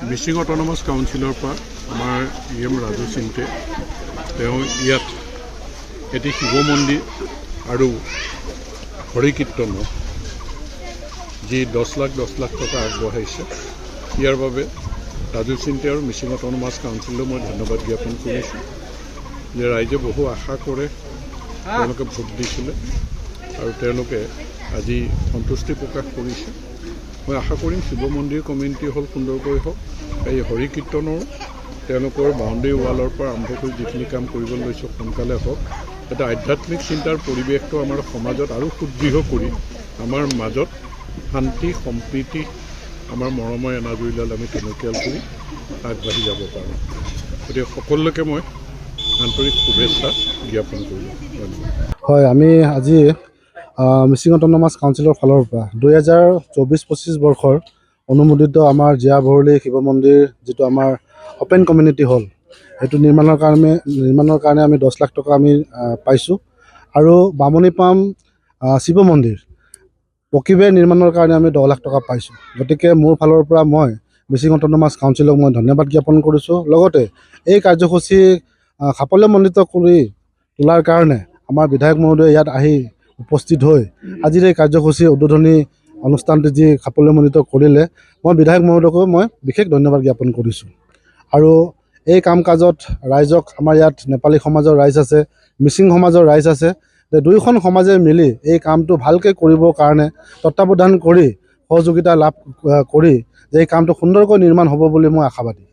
Mising autonomous কাউন্সিলৰ পৰা আমাৰ M Raju চিন্তে তেওঁ ইয়াত এটি শিৱ মন্দিৰ আৰু হৰি কীৰ্তনৰ যি 10 লাখ টকা আগবঢ়াইছে ইয়াৰ বাবে ৰাজু চিন্তে আৰু মিচিং অট'নমাছ কাউন্সিললৈ মই ধন্যবাদ জ্ঞাপন কৰিছোঁ যে ৰাইজে বহু আশা কৰে তেওঁলোকে ভোট দিছিলে আৰু তেওঁলোকে আজি সন্তুষ্টি প্ৰকাশ কৰিছে। মই আশা কৰিম শিৱ মন্দিৰ কমিউনিটি হল সুন্দৰকৈ হওক, এই হৰি কীৰ্তনৰ তেওঁলোকৰ বাউণ্ডেৰী ৱালৰ পৰা আৰম্ভ কৰি যিখিনি কাম কৰিবলৈ লৈছে সোনকালে হওক। এটা আধ্যাত্মিক চিন্তাৰ পৰিৱেশটো আমাৰ সমাজত আৰু সুদৃঢ় কৰি আমাৰ মাজত শান্তি সম্প্ৰীতি আমাৰ মৰমৰ এনাজৰীডাল আমি টনকিয়াল কৰি আগবাঢ়ি যাব পাৰোঁ। গতিকে সকলোকে মই আন্তৰিক শুভেচ্ছা জ্ঞাপন কৰিলোঁ। ধন্যবাদ। হয়, আমি আজি মিচিং অট'নমাছ কাউন্সিলৰ ফালৰ পৰা 2024-25 বৰ্ষৰ অনুমোদিত আমাৰ জীয়া ভৰলী শিৱ মন্দিৰ যিটো আমাৰ অ'পেন কমিউনিটি হল সেইটো নিৰ্মাণৰ কাৰণে আমি 10 লাখ টকা আমি পাইছোঁ আৰু বামুণীপাম শিৱ মন্দিৰ পকীবেৰ নিৰ্মাণৰ কাৰণে আমি 10 লাখ টকা পাইছোঁ। গতিকে মোৰ ফালৰ পৰা মই মিচিং অট'নমাছ কাউন্সিলক মই ধন্যবাদ জ্ঞাপন কৰিছোঁ। লগতে এই কাৰ্যসূচী সাফল্যমণ্ডিত কৰি তোলাৰ কাৰণে আমাৰ বিধায়ক মহোদয়ে ইয়াত আহি উপস্থিত হৈ আজিৰ এই কাৰ্যসূচী উদ্বোধনী অনুষ্ঠানটি যি সাফল্যমণ্ডিত কৰিলে মই বিধায়ক মহোদয়কো মই বিশেষ ধন্যবাদ জ্ঞাপন কৰিছোঁ। আৰু এই কাম কাজত ৰাইজক আমাৰ ইয়াত নেপালী সমাজৰ ৰাইজ আছে, মিচিং সমাজৰ ৰাইজ আছে, দুয়োখন সমাজে মিলি এই কামটো ভালকৈ কৰিবৰ কাৰণে তত্ত্বাৱধান কৰি সহযোগিতা লাভ কৰি যে এই কামটো সুন্দৰকৈ নিৰ্মাণ হ'ব বুলি মই আশাবাদী।